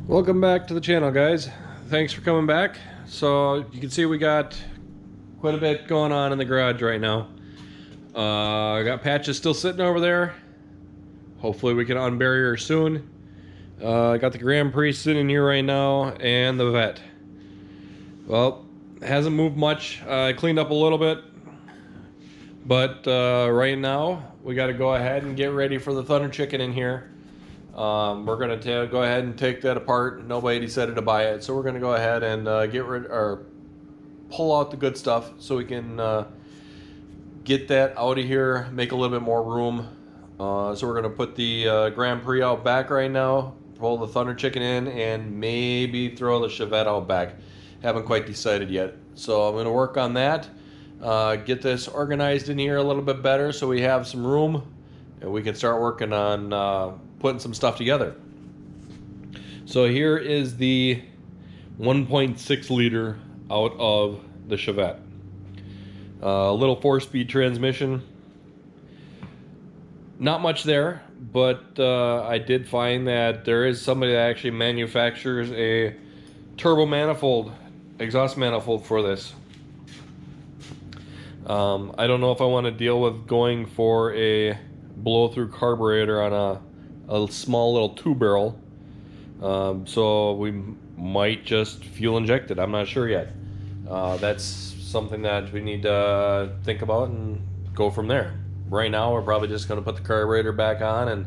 Welcome back to the channel, guys. Thanks for coming back. So you can see we got quite a bit going on in the garage right now. I got Patches still sitting over there. Hopefully we can unbury her soon. I got the Grand Prix sitting here right now and the vet. Well, hasn't moved much. I cleaned up a little bit, but right now we got to go ahead and get ready for the Thunder Chicken in here. We're going to go ahead and take that apart. Nobody decided to buy it, so we're going to go ahead and get rid or pull out the good stuff so we can get that out of here, make a little bit more room. So we're going to put the Grand Prix out back right now, pull the Thunder Chicken in, and maybe throw the Chevette out back. Haven't quite decided yet. So I'm going to work on that, get this organized in here a little bit better so we have some room and we can start working on putting some stuff together. So here is the 1.6 liter out of the Chevette. A little 4-speed transmission. Not much there, but I did find that there is somebody that actually manufactures a turbo manifold, exhaust manifold for this. I don't know if I want to deal with going for a blow-through carburetor on a small little 2-barrel. So we might just fuel inject it. I'm not sure yet. That's something that we need to think about and go from there. Right now we're probably just going to put the carburetor back on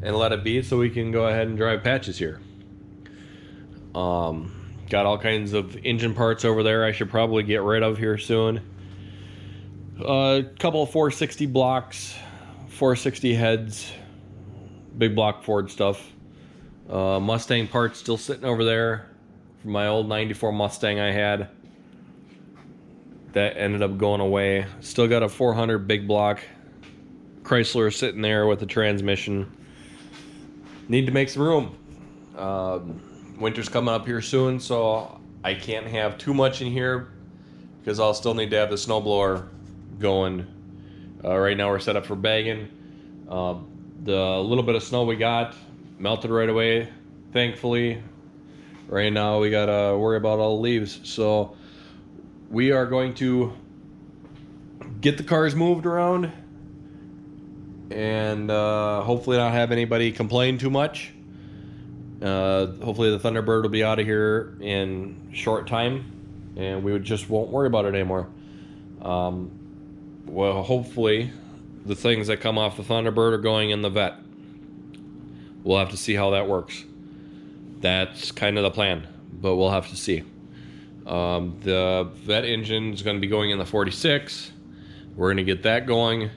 and let it be so we can go ahead and drive Patches here. Got all kinds of engine parts over there I should probably get rid of here soon. A couple of 460 blocks, 460 heads, big block Ford stuff. Mustang parts still sitting over there from my old 94 Mustang I had. That ended up going away. Still got a 400 big block Chrysler sitting there with the transmission. Need to make some room. Winter's coming up here soon, so I can't have too much in here because I'll still need to have the snowblower going. Right now we're set up for bagging. The little bit of snow we got melted right away, thankfully. Right now we gotta worry about all the leaves. So we are going to get the cars moved around and hopefully not have anybody complain too much. Hopefully the Thunderbird will be out of here in short time and we just won't worry about it anymore. Well, hopefully the things that come off the Thunderbird are going in the vet. We'll have to see how that works. That's kind of the plan, but we'll have to see. The vet engine is going to be going in the 46. We're going to get that going.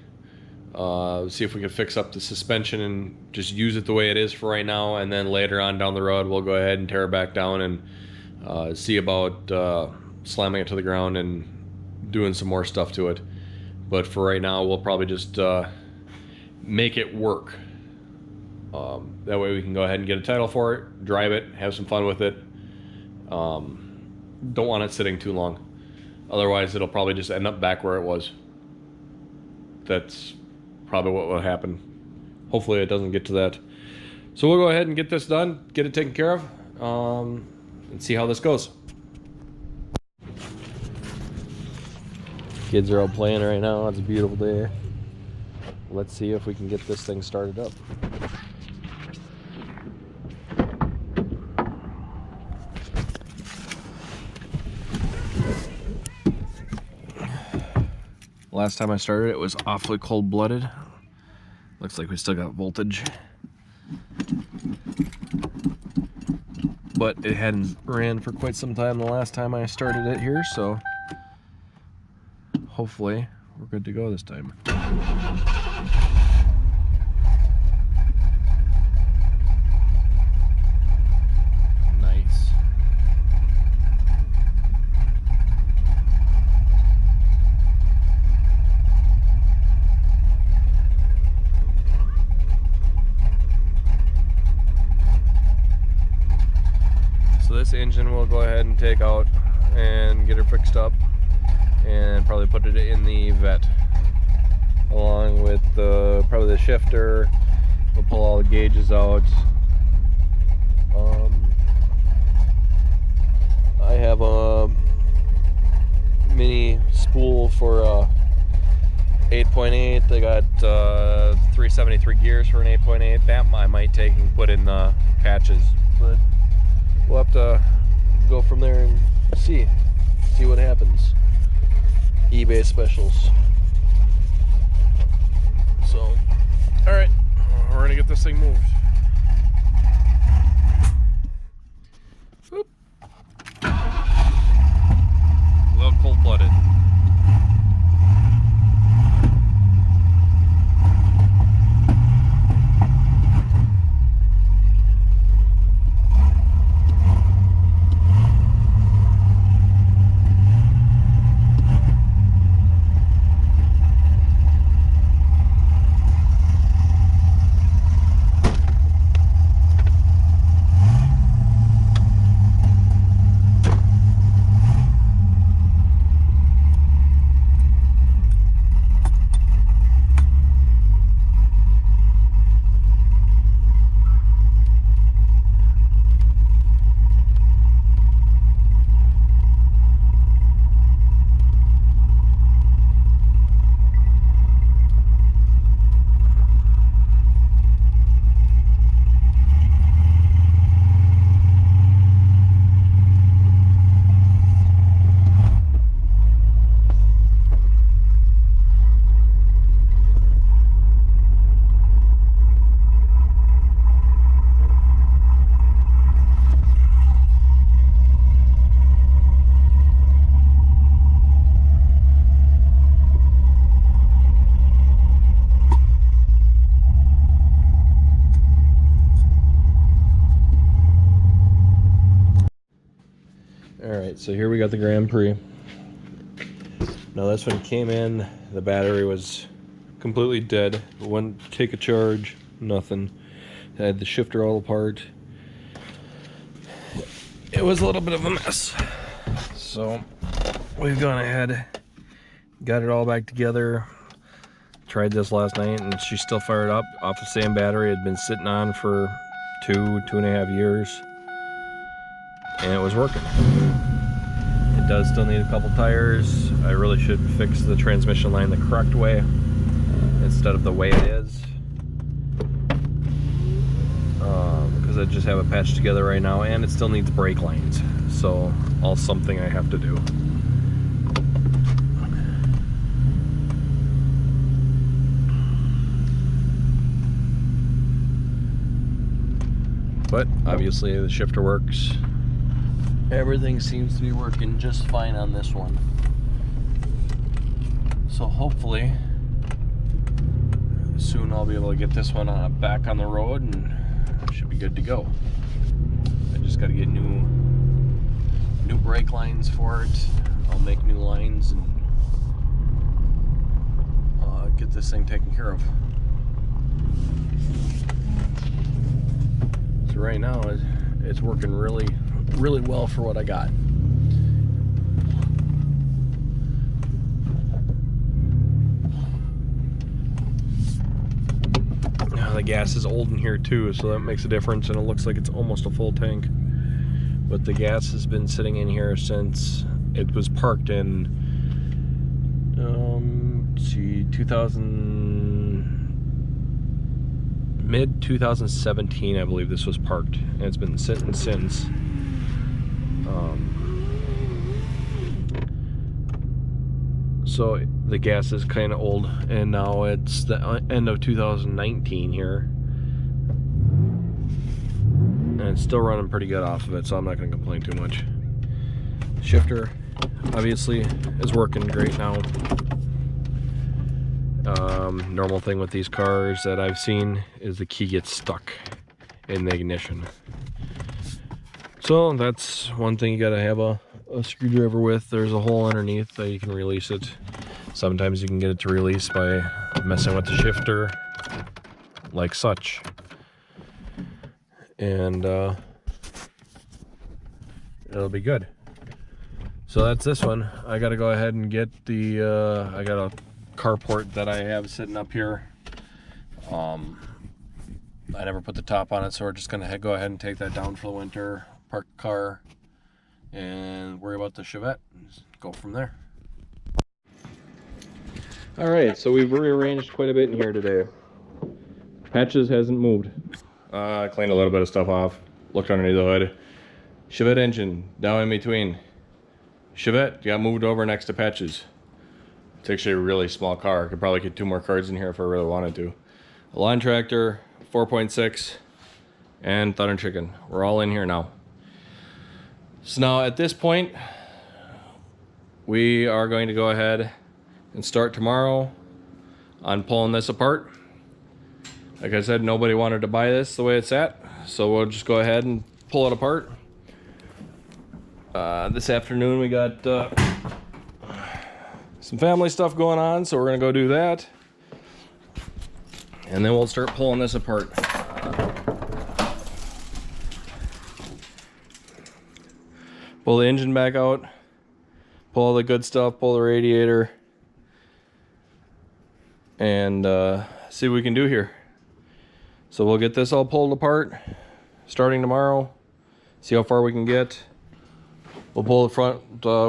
See if we can fix up the suspension and just use it the way it is for right now, and then later on down the road we'll go ahead and tear it back down and see about slamming it to the ground and doing some more stuff to it. But for right now we'll probably just make it work. That way we can go ahead and get a title for it, drive it, have some fun with it. Don't want it sitting too long, otherwise it'll probably just end up back where it was. That's probably what will happen. Hopefully it doesn't get to that. So we'll go ahead and get this done, get it taken care of, and see how this goes. Kids are out playing right now. It's a beautiful day. Let's see if we can get this thing started up. Last time I started it was awfully cold-blooded. Looks like we still got voltage. But it hadn't ran for quite some time the last time I started it here, so hopefully we're good to go this time. So this engine we'll go ahead and take out and get her fixed up and probably put it in the vet along with probably the shifter. We'll pull all the gauges out. have a mini spool for 8.8. They got 373 gears for an 8.8. That I might take and put in the patches, but we'll have to go from there and see what happens. eBay specials. So, all right, we're gonna get this thing moved. Whoop. A little cold-blooded. Alright, so here we got the Grand Prix. Now this one came in, the battery was completely dead. It wouldn't take a charge, nothing. I had the shifter all apart. It was a little bit of a mess. So we've gone ahead, got it all back together. Tried this last night and she's still fired up off the same battery. It had been sitting on for 2.5 years. And it was working. It does still need a couple tires. I really should fix the transmission line the correct way instead of the way it is, because I just have it patched together right now, and it still needs brake lines, so all something I have to do. But obviously the shifter works. Everything seems to be working just fine on this one. So hopefully soon I'll be able to get this one back on the road and should be good to go. I just got to get new brake lines for it. I'll make new lines and get this thing taken care of. So right now it's working really well for what I got. Now the gas is old in here too, so that makes a difference, and it looks like it's almost a full tank. But the gas has been sitting in here since it was parked in mid 2017, I believe this was parked, and it's been sitting since. So the gas is kind of old, and now it's the end of 2019 here, and it's still running pretty good off of it, so I'm not going to complain too much. Shifter obviously is working great now. Normal thing with these cars that I've seen is the key gets stuck in the ignition. So that's one thing you gotta have a screwdriver with. There's a hole underneath that you can release it. Sometimes you can get it to release by messing with the shifter, like such. And it'll be good. So that's this one. I gotta go ahead and get the, I got a carport that I have sitting up here. I never put the top on it, so we're just gonna go ahead and take that down for the winter, park the car, and worry about the Chevette and just go from there. Alright, so we've rearranged quite a bit in here today. Patches hasn't moved. I cleaned a little bit of stuff off, looked underneath the hood. Chevette engine down in between. Chevette got moved over next to Patches. It's actually a really small car. I could probably get 2 more cars in here if I really wanted to. A lawn tractor, 4.6, and Thunder Chicken. We're all in here now. So now at this point, we are going to go ahead and start tomorrow on pulling this apart. Like I said, nobody wanted to buy this the way it's at, so we'll just go ahead and pull it apart. This afternoon we got some family stuff going on, so we're gonna go do that, and then we'll start pulling this apart. Pull the engine back out, pull all the good stuff, pull the radiator, and see what we can do here. So we'll get this all pulled apart starting tomorrow, see how far we can get. We'll pull the front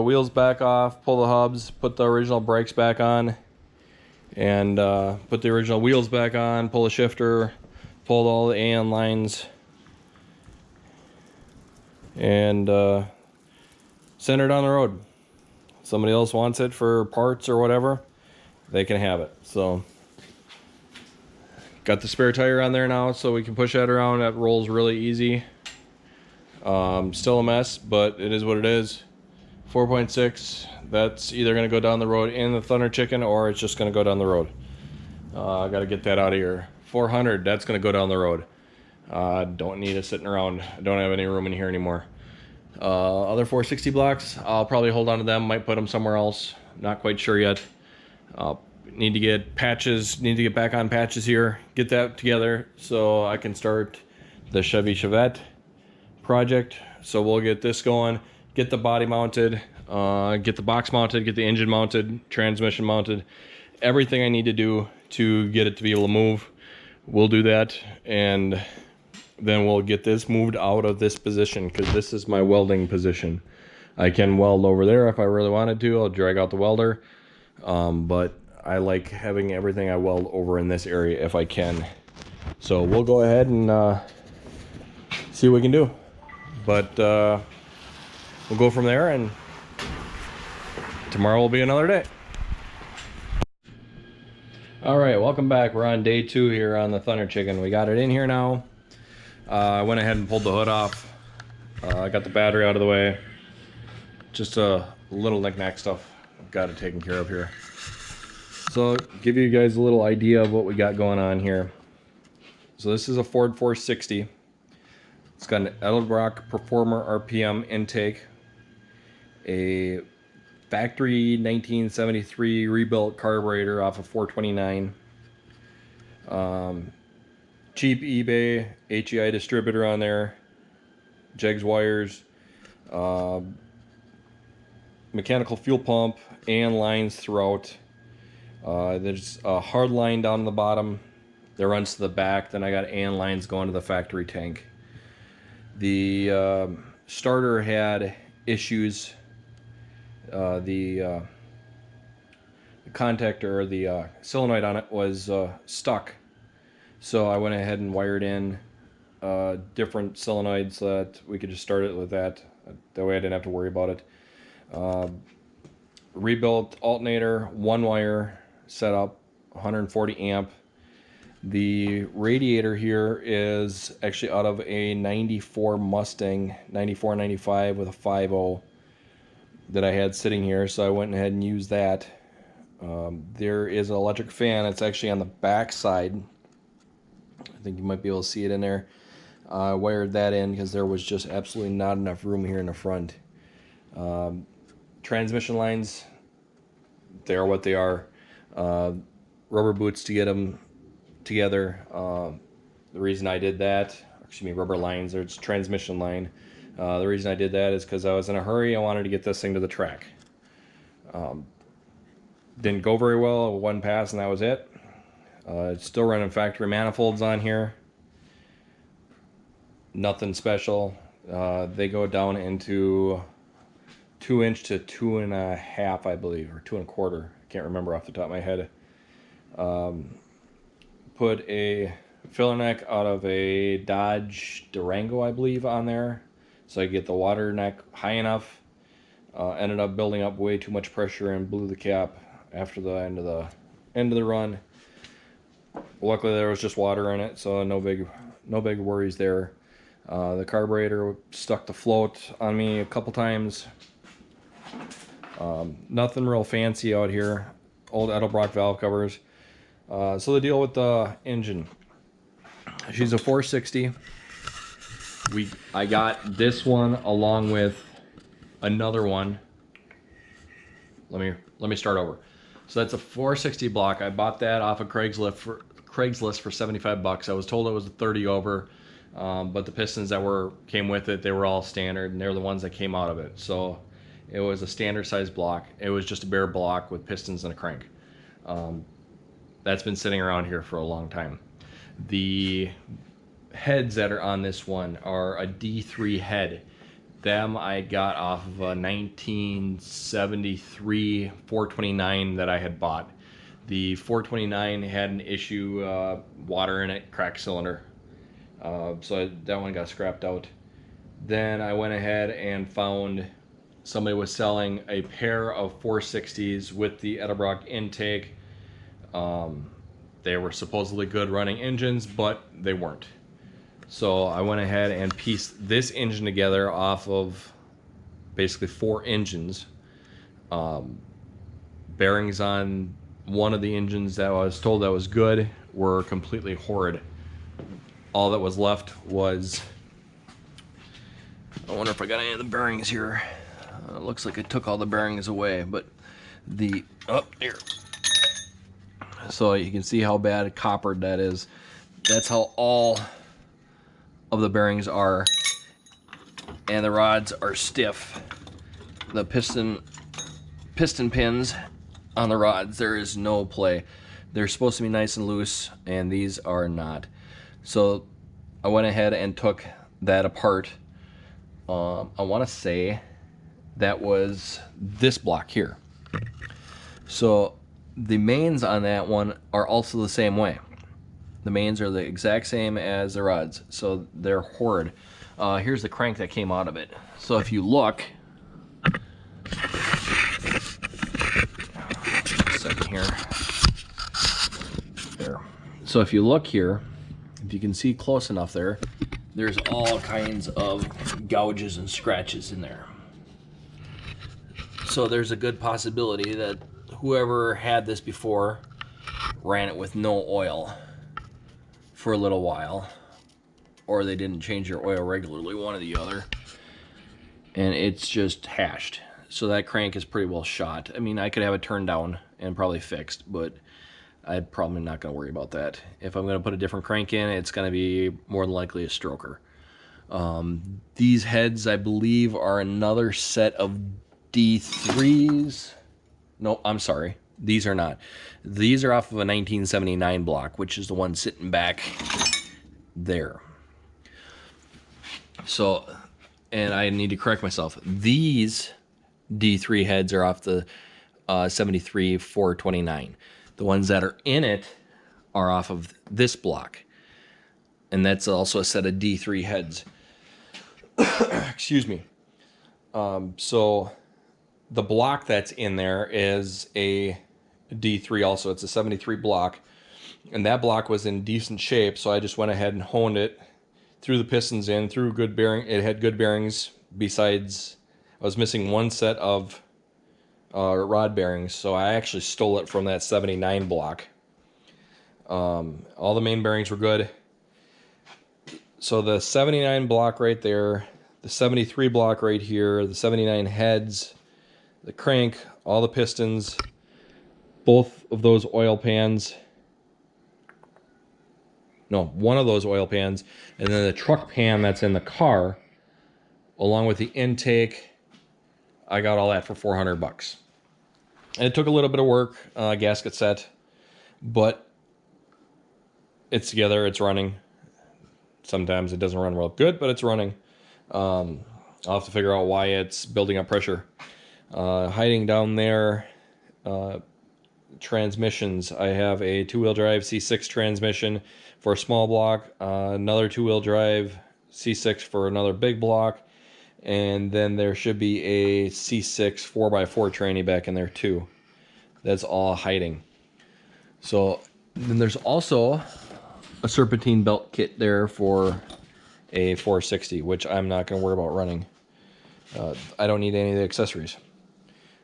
wheels back off, pull the hubs, put the original brakes back on, and put the original wheels back on, pull the shifter, pull all the AN lines, and send it on the road. If somebody else wants it for parts or whatever, they can have it. So got the spare tire on there now, so we can push that around. That rolls really easy. Still a mess, but it is what it is. 4.6, that's either going to go down the road in the Thunder Chicken, or it's just going to go down the road. I got to get that out of here. 400, that's going to go down the road. Don't need it sitting around. I don't have any room in here anymore. Other 460 blocks, I'll probably hold on to them, might put them somewhere else. Not quite sure yet. Need to get patches, need to get back on patches here, get that together so I can start the Chevy Chevette project. So we'll get this going, get the body mounted, get the box mounted, get the engine mounted, transmission mounted, everything I need to do to get it to be able to move. We'll do that, and then we'll get this moved out of this position, because this is my welding position. I can weld over there if I really wanted to. I'll drag out the welder, but I like having everything I weld over in this area if I can. So we'll go ahead and see what we can do. But we'll go from there, and tomorrow will be another day. All right, welcome back. We're on day 2 here on the Thunder Chicken. We got it in here now. I went ahead and pulled the hood off. I got the battery out of the way. Just a little knick-knack stuff. I've got it taken care of here. So give you guys a little idea of what we got going on here. So this is a Ford 460. It's got an Edelbrock Performer RPM intake, a factory 1973 rebuilt carburetor off of 429, cheap eBay HEI distributor on there, jegs wires, mechanical fuel pump, and lines throughout. There's a hard line down the bottom that runs to the back. Then I got AN lines going to the factory tank. The starter had issues. The contactor, the solenoid on it was stuck. So I went ahead and wired in different solenoids so that we could just start it with that. That way I didn't have to worry about it. Rebuilt alternator, 1 wire setup, 140 amp. The radiator here is actually out of a 94 Mustang, 94-95 with a 5.0 that I had sitting here, so I went ahead and used that. There is an electric fan. It's actually on the back side. I think you might be able to see it in there. I wired that in because there was just absolutely not enough room here in the front. Transmission lines, they are what they are. Rubber boots to get them together. The reason I did that, rubber lines, there's transmission line. The reason I did that is because I was in a hurry. I wanted to get this thing to the track. Didn't go very well. One pass and that was it. It's still running factory manifolds on here. Nothing special. They go down into 2-inch to 2.5, I believe, or 2.25. I can't remember off the top of my head. Put a filler neck out of a Dodge Durango, I believe, on there, so I get the water neck high enough. Ended up building up way too much pressure and blew the cap after the end of the run. Luckily, there was just water in it, so no big worries there. The carburetor stuck to float on me a couple times. Nothing real fancy out here. Old Edelbrock valve covers. So the deal with the engine. She's a 460. I got this one along with another one. Let me start over. So that's a 460 block. I bought that off of Craigslist for 75 bucks. I was told it was a 30 over, but the pistons that came with it, they were all standard, and they're the ones that came out of it. So it was a standard size block. It was just a bare block with pistons and a crank. That's been sitting around here for a long time. The heads that are on this one are a D3 head. Them I got off of a 1973 429 that I had bought. The 429 had an issue, water in it, cracked cylinder. So that one got scrapped out. Then I went ahead and found somebody was selling a pair of 460s with the Edelbrock intake. They were supposedly good running engines, but they weren't. So I went ahead and pieced this engine together off of basically 4 engines. Bearings on one of the engines that I was told that was good were completely horrid. All that was left was, I wonder if I got any of the bearings here. It looks like it took all the bearings away, but up there. So you can see how bad coppered that is. That's how all of the bearings are, and the rods are stiff. The piston pins on the rods, there is no play. They're supposed to be nice and loose, and these are not. So I went ahead and took that apart. I want to say that was this block here. So the mains on that one are also the same way. The mains are the exact same as the rods, so they're horrid. Here's the crank that came out of it. So if you look, second here, there. So if you look here, if you can see close enough there, there's all kinds of gouges and scratches in there. So there's a good possibility that whoever had this before ran it with no oil for a little while, or they didn't change their oil regularly, one or the other, and it's just hashed. So that crank is pretty well shot. I mean, I could have it turned down and probably fixed, but I'm probably not going to worry about that. If I'm going to put a different crank in, it's going to be more than likely a stroker. These heads, I believe, are another set of D3s. No, I'm sorry. These are not. These are off of a 1979 block, which is the one sitting back there. So, and I need to correct myself. These D3 heads are off the 73 429. The ones that are in it are off of this block. And that's also a set of D3 heads. Excuse me. So the block that's in there is a D3 also. It's a 73 block. And that block was in decent shape, so I just went ahead and honed it, threw the pistons in, threw good bearing. It had good bearings. Besides, I was missing one set of rod bearings, so I actually stole it from that 79 block. All the main bearings were good. So the 79 block right there, the 73 block right here, the 79 heads, the crank, all the pistons, both of those oil pans. No, one of those oil pans, and then the truck pan that's in the car, along with the intake. I got all that for 400 bucks. And it took a little bit of work, gasket set, but it's together, it's running. Sometimes it doesn't run real good, but it's running. I'll have to figure out why it's building up pressure. Hiding down there, transmissions. I have a 2-wheel drive C6 transmission for a small block, another 2-wheel drive C6 for another big block, and then there should be a C6 4x4 tranny back in there too. That's all hiding. So then there's also a serpentine belt kit there for a 460, which I'm not going to worry about running. I don't need any of the accessories.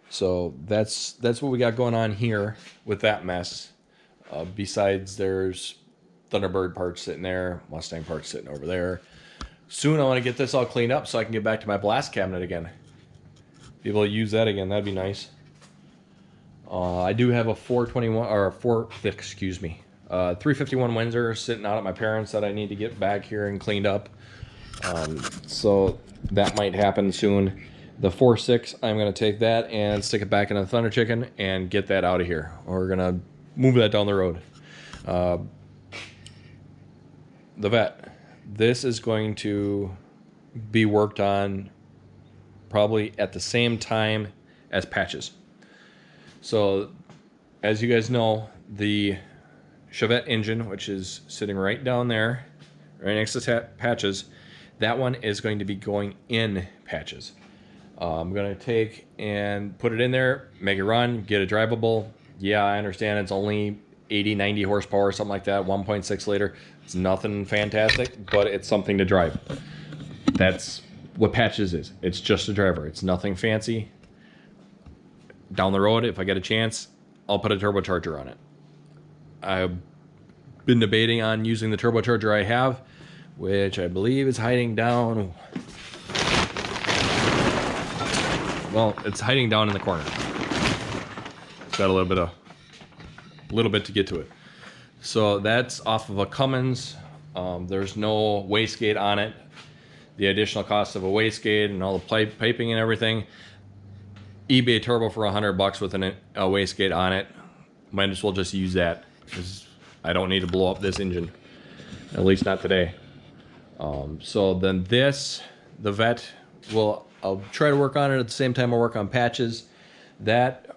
So that's what we got going on here with that mess. Besides, there's Thunderbird parts sitting there, Mustang parts sitting over there. Soon I want to get this all cleaned up so I can get back to my blast cabinet again. Be able to use that again. That'd be nice. I do have a 351 Windsor sitting out at my parents' that I need to get back here and cleaned up. So that might happen soon. The 4.6, I'm going to take that and stick it back in the Thunder Chicken and get that out of here. We're going to move that down the road. The vet. This is going to be worked on probably at the same time as patches. So, as you guys know, the Chevette engine, which is sitting right down there, right next to patches, that one is going to be going in patches. I'm going to take and put it in there, make it run, get it drivable. Yeah, I understand it's only 80, 90 horsepower, something like that, 1.6 liter. It's nothing fantastic, but it's something to drive. That's what patches is. It's just a driver. It's nothing fancy. Down the road, if I get a chance, I'll put a turbocharger on it. I've been debating on using the turbocharger I have, which I believe is hiding down. Well, it's hiding down in the corner. It's got a little bit to get to it. So that's off of a Cummins. There's no wastegate on it. The additional cost of a wastegate and all the piping and everything. eBay turbo for $100 with a wastegate on it. Might as well just use that, because I don't need to blow up this engine, at least not today. So then the vet I'll try to work on it at the same time I work on patches. That,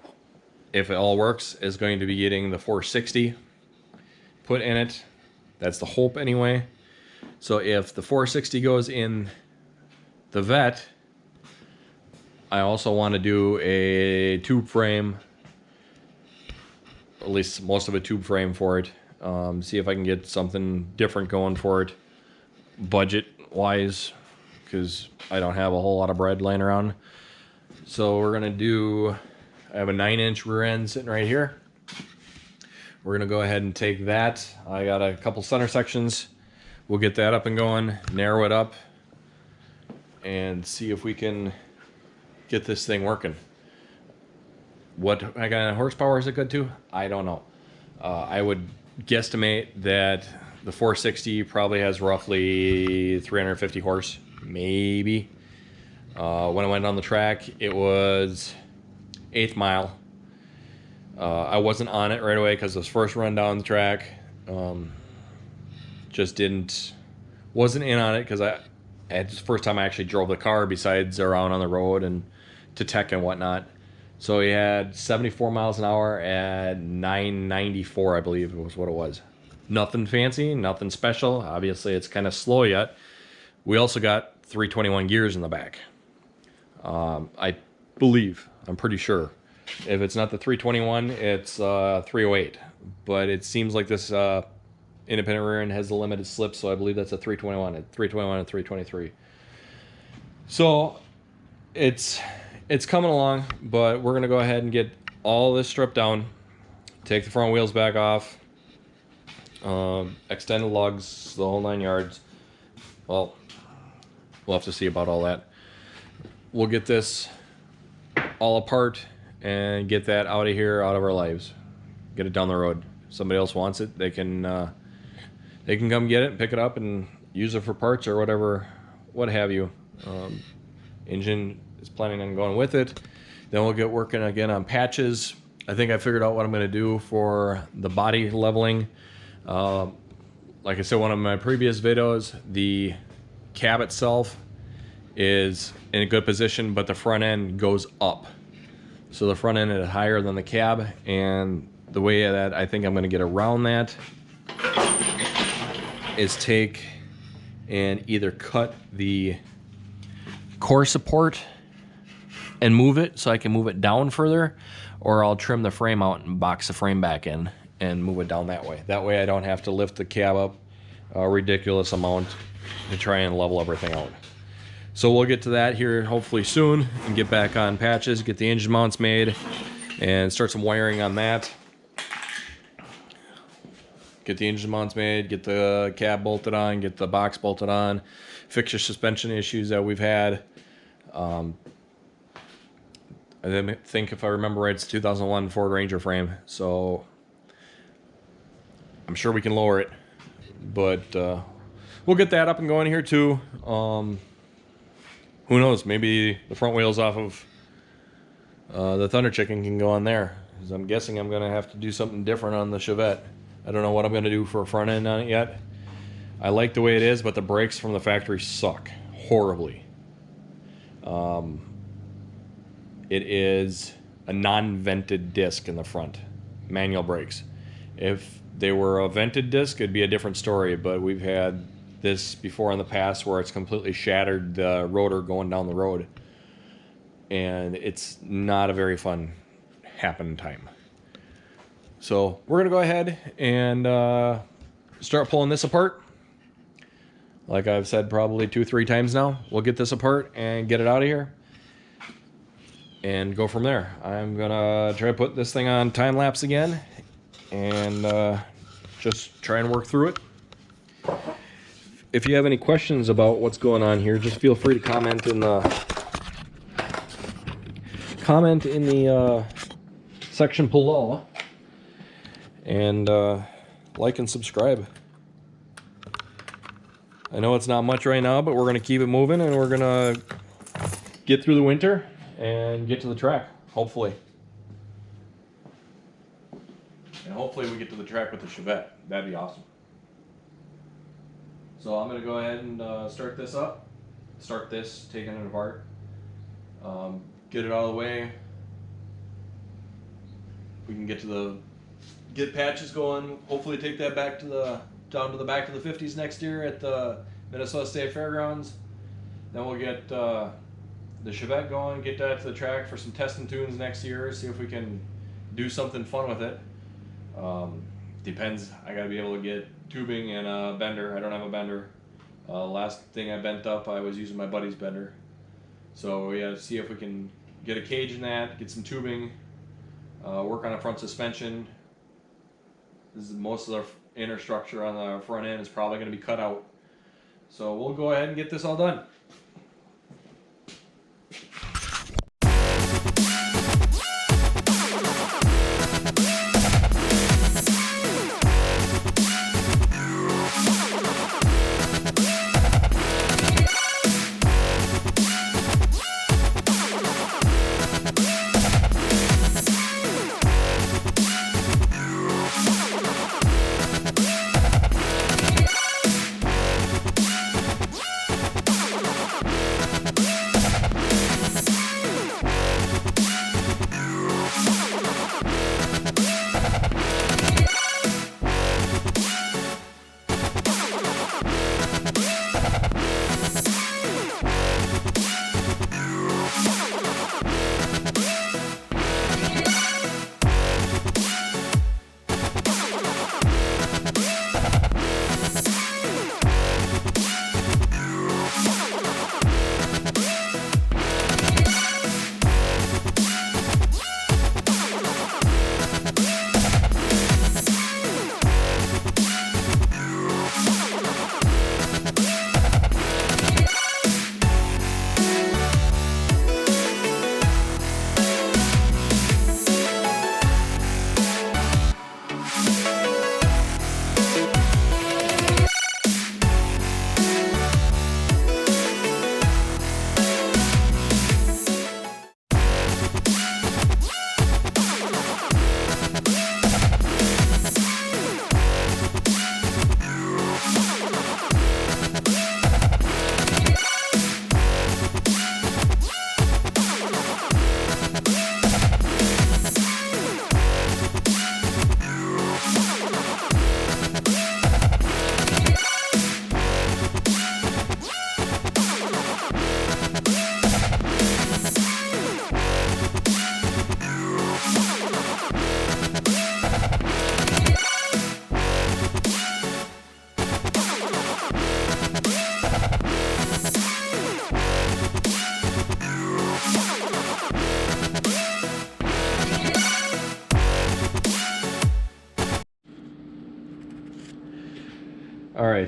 if it all works, is going to be getting the 460 put in it. That's the hope anyway. So if the 460 goes in the vet, I also want to do a tube frame, at least most of a tube frame for it. See if I can get something different going for it, budget-wise, because I don't have a whole lot of bread laying around. So we're going to do, I have a 9-inch rear end sitting right here. We're going to go ahead and take that. I got a couple center sections. We'll get that up and going, narrow it up, and see if we can get this thing working. What kind of horsepower is it good to? I don't know. I would guesstimate that the 460 probably has roughly 350 horse, maybe. When I went on the track, it was 8th mile. I wasn't on it right away because it was first run down the track. Wasn't in on it because it's the first time I actually drove the car besides around on the road and to tech and whatnot. So he had 74 miles an hour at 994, I believe was what it was. Nothing fancy, nothing special. Obviously, it's kind of slow yet. We also got 321 gears in the back. I believe, I'm pretty sure. If it's not the 321, it's 308. But it seems like this independent rear end has the limited slip, so I believe that's a 321. At 321 and 323. So it's coming along, but we're gonna go ahead and get all this stripped down, take the front wheels back off, extend the lugs, the whole 9 yards. Well, we'll have to see about all that. We'll get this all apart and get that out of here, out of our lives. Get it down the road. If somebody else wants it, they can come get it, pick it up, and use it for parts or whatever, what have you. Engine is planning on going with it. Then we'll get working again on patches. I think I figured out what I'm going to do for the body leveling. Like I said, one of my previous videos, the cab itself is in a good position, but the front end goes up. So the front end is higher than the cab, and the way that I think I'm going to get around that is take and either cut the core support and move it so I can move it down further, or I'll trim the frame out and box the frame back in and move it down that way. That way I don't have to lift the cab up a ridiculous amount to try and level everything out. So we'll get to that here hopefully soon and get back on patches, get the engine mounts made, and start some wiring on that. Get the engine mounts made, get the cab bolted on, get the box bolted on, fix your suspension issues that we've had. I think if I remember right, it's a 2001 Ford Ranger frame, so I'm sure we can lower it, but we'll get that up and going here too. Who knows, maybe the front wheels off of the Thunder Chicken can go on there, because I'm guessing I'm going to have to do something different on the Chevette. I don't know what I'm going to do for a front end on it yet. I like the way it is, but the brakes from the factory suck horribly. It is a non-vented disc in the front, manual brakes. If they were a vented disc, it'd be a different story, but we've had this before in the past where it's completely shattered the rotor going down the road, and it's not a very fun happening time. So we're gonna go ahead and start pulling this apart. Like I've said probably 2-3 times now, we'll get this apart and get it out of here and go from there. I'm gonna try to put this thing on time lapse again and just try and work through it. If you have any questions about what's going on here, just feel free to comment in the section below, and like and subscribe. I know it's not much right now, but we're gonna keep it moving, and we're gonna get through the winter and get to the track, hopefully. And hopefully we get to the track with the Chevette. That'd be awesome. So I'm gonna go ahead and start this up. Taking it apart. Get it out of the way. We can get patches going. Hopefully take that back to down to the back of the 50s next year at the Minnesota State Fairgrounds. Then we'll get the Chevette going, get that to the track for some testing tunes next year, see if we can do something fun with it. Depends. I gotta be able to get tubing and a bender. I don't have a bender. Last thing I bent up, I was using my buddy's bender. So yeah, see if we can get a cage in that, get some tubing, work on a front suspension. Most of the inner structure on the front end is probably going to be cut out. So we'll go ahead and get this all done.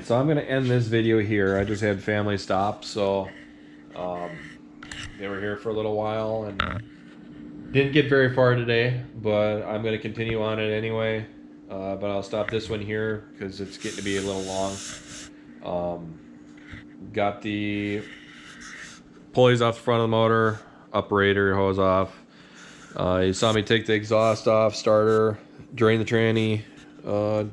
Alright, so I'm going to end this video here. I just had family stop, so they were here for a little while and didn't get very far today, but I'm going to continue on it anyway. But I'll stop this one here because it's getting to be a little long. Got the pulleys off the front of the motor, operator hose off. You saw me take the exhaust off, starter, drain the tranny,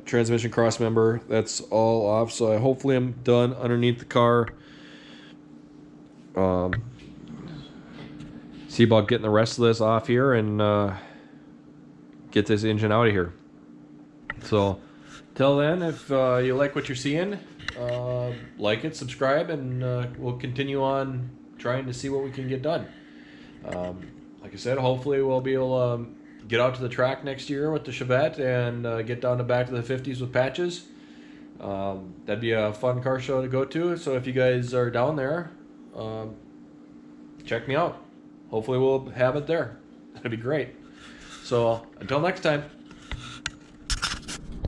transmission cross member. That's all off, so hopefully I'm done underneath the car. See about getting the rest of this off here and get this engine out of here. So till then, if you like what you're seeing, like it, subscribe, and we'll continue on trying to see what we can get done. Like I said, hopefully we'll be able to get out to the track next year with the Chevette and get down to back to the 50s with Patches. That'd be a fun car show to go to. So if you guys are down there, check me out. Hopefully we'll have it there. That'd be great. So until next time.